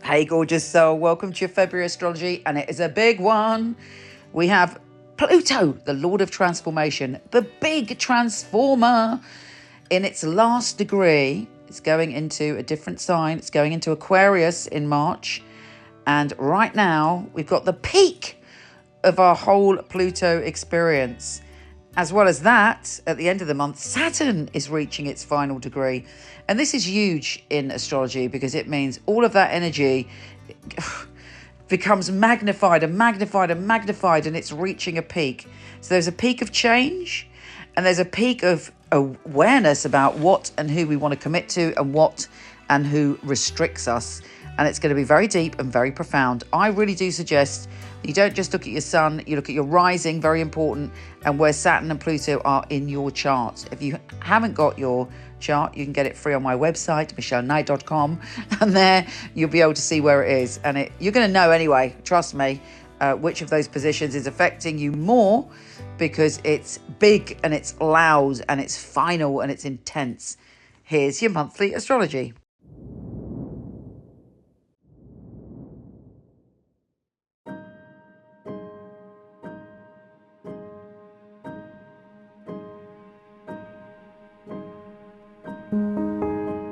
Hey, gorgeous soul. Welcome to your February astrology, and it is a big one. We have Pluto, the Lord of Transformation, the big transformer. In its last degree, it's going into a different sign. It's going into Aquarius in March. And right now, we've got the peak of our whole Pluto experience. As well as that, at the end of the month, Saturn is reaching its final degree. And this is huge in astrology because it means all of that energy becomes magnified and magnified and magnified, and it's reaching a peak. So there's a peak of change, and there's a peak of awareness about what and who we want to commit to and what and who restricts us. And it's going to be very deep and very profound. I really do suggest that you don't just look at your sun, you look at your rising, very important, and where Saturn and Pluto are in your chart. If you haven't got your chart, you can get it free on my website, michele.com, and there you'll be able to see where it is. And you're going to know anyway, trust me, which of those positions is affecting you more, because it's big and it's loud and it's final and it's intense. Here's your monthly astrology.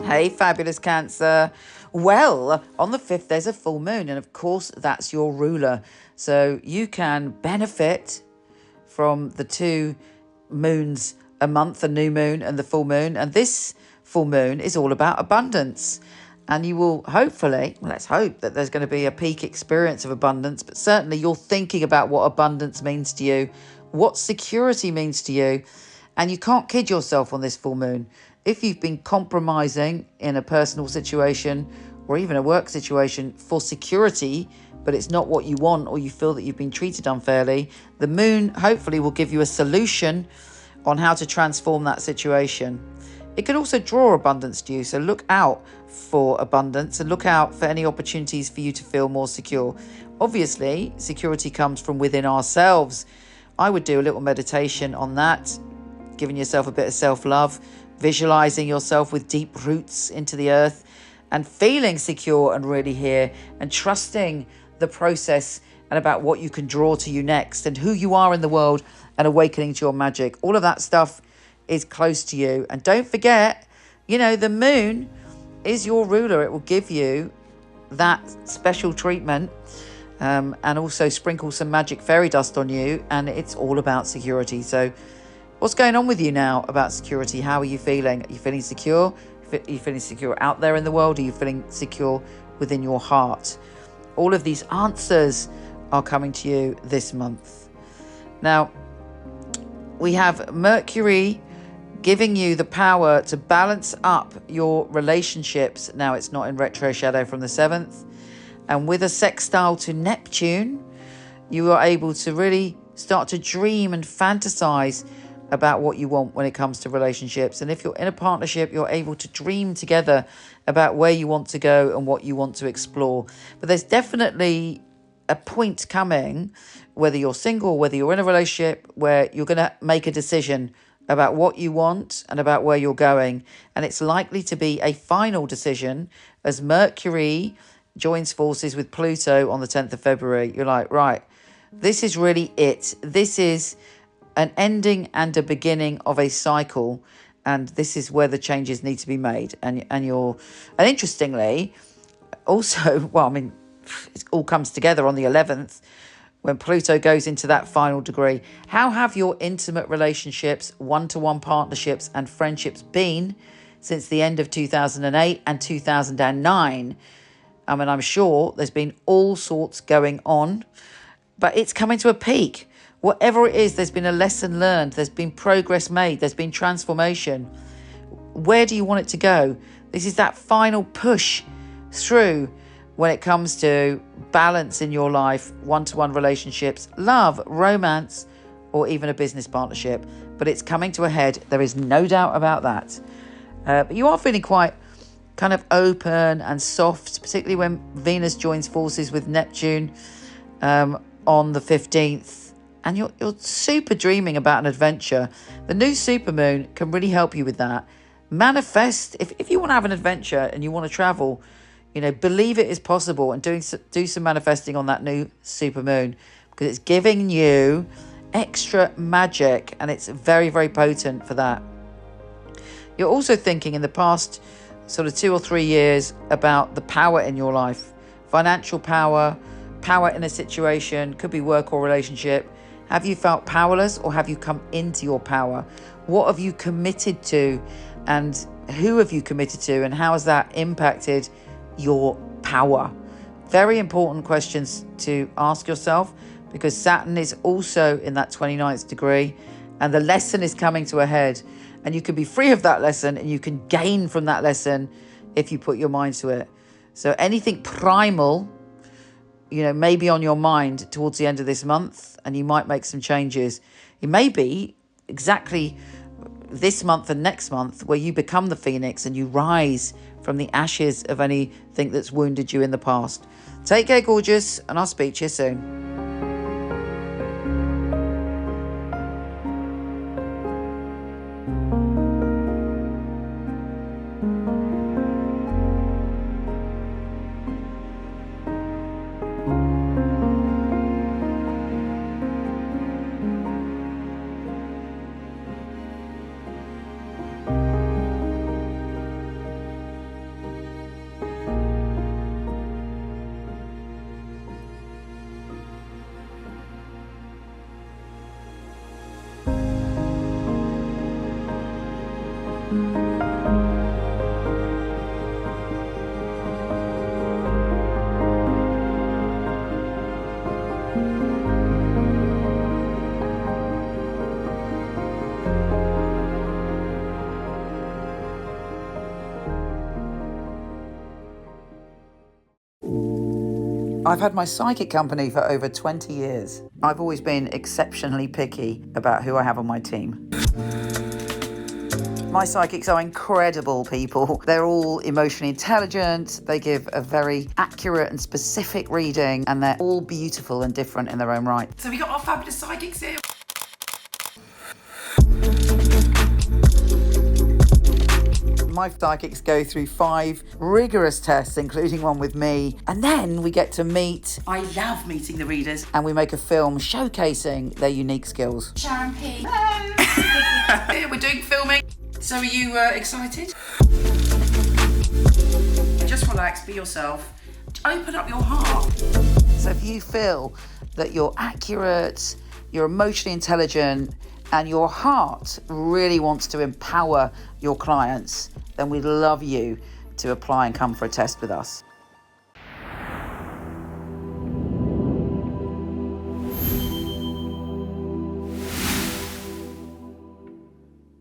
Hey, fabulous Cancer. Well, on the 5th, there's a full moon, and of course, that's your ruler. So you can benefit from the two moons a month, the new moon and the full moon. And this full moon is all about abundance. And you will hopefully, let's hope that there's going to be a peak experience of abundance, but certainly you're thinking about what abundance means to you, what security means to you. And you can't kid yourself on this full moon. If you've been compromising in a personal situation or even a work situation for security, but it's not what you want, or you feel that you've been treated unfairly, the moon hopefully will give you a solution on how to transform that situation. It can also draw abundance to you, so look out for abundance and look out for any opportunities for you to feel more secure. Obviously, security comes from within ourselves. I would do a little meditation on that, giving yourself a bit of self-love, visualizing yourself with deep roots into the earth and feeling secure and really here, and trusting the process and about what you can draw to you next and who you are in the world, and awakening to your magic. All of that stuff is close to you. And don't forget, the moon is your ruler. It will give you that special treatment, and also sprinkle some magic fairy dust on you. And it's all about security. So what's going on with you now about security? How are you feeling? Are you feeling secure? Are you feeling secure out there in the world? Are you feeling secure within your heart? All of these answers are coming to you this month. Now, we have Mercury giving you the power to balance up your relationships. Now it's not in retro shadow from the 7th. And with a sextile to Neptune, you are able to really start to dream and fantasize about what you want when it comes to relationships. And if you're in a partnership, you're able to dream together about where you want to go and what you want to explore. But there's definitely a point coming, whether you're single or whether you're in a relationship, where you're going to make a decision about what you want and about where you're going. And it's likely to be a final decision as Mercury joins forces with Pluto on the 10th of February. You're like, right, this is really it. This is an ending and a beginning of a cycle, and this is where the changes need to be made. And interestingly, also, it all comes together on the 11th when Pluto goes into that final degree. How have your intimate relationships, one-to-one partnerships and friendships been since the end of 2008 and 2009? I'm sure there's been all sorts going on, but it's coming to a peak. Whatever it is, there's been a lesson learned, there's been progress made, there's been transformation. Where do you want it to go? This is that final push through when it comes to balance in your life, one-to-one relationships, love, romance, or even a business partnership. But it's coming to a head. There is no doubt about that. But you are feeling quite kind of open and soft, particularly when Venus joins forces with Neptune on the 15th. And you're super dreaming about an adventure. The new supermoon can really help you with that. Manifest, if you want to have an adventure and you want to travel, Believe it is possible, and do some manifesting on that new super moon, because it's giving you extra magic, and it's very, very potent for that. You're also thinking in the past sort of 2 or 3 years about the power in your life, financial power, power in a situation, could be work or relationship. Have you felt powerless, or have you come into your power? What have you committed to, and who have you committed to, and how has that impacted your power? Very important questions to ask yourself, because Saturn is also in that 29th degree, and the lesson is coming to a head, and you can be free of that lesson, and you can gain from that lesson if you put your mind to it. So anything primal, may be on your mind towards the end of this month, and you might make some changes. It may be exactly this month and next month where you become the phoenix and you rise from the ashes of anything that's wounded you in the past. Take care, gorgeous, and I'll speak to you soon. I've had my psychic company for over 20 years. I've always been exceptionally picky about who I have on my team. My psychics are incredible people. They're all emotionally intelligent. They give a very accurate and specific reading, and they're all beautiful and different in their own right. So we got our fabulous psychics here. My psychics go through 5 rigorous tests, including one with me, and then we get to meet. I love meeting the readers. And we make a film showcasing their unique skills. Sharon P. Hello. We're doing filming. So are you excited? Just relax, be yourself. Open up your heart. So if you feel that you're accurate, you're emotionally intelligent, and your heart really wants to empower your clients, then we'd love you to apply and come for a test with us.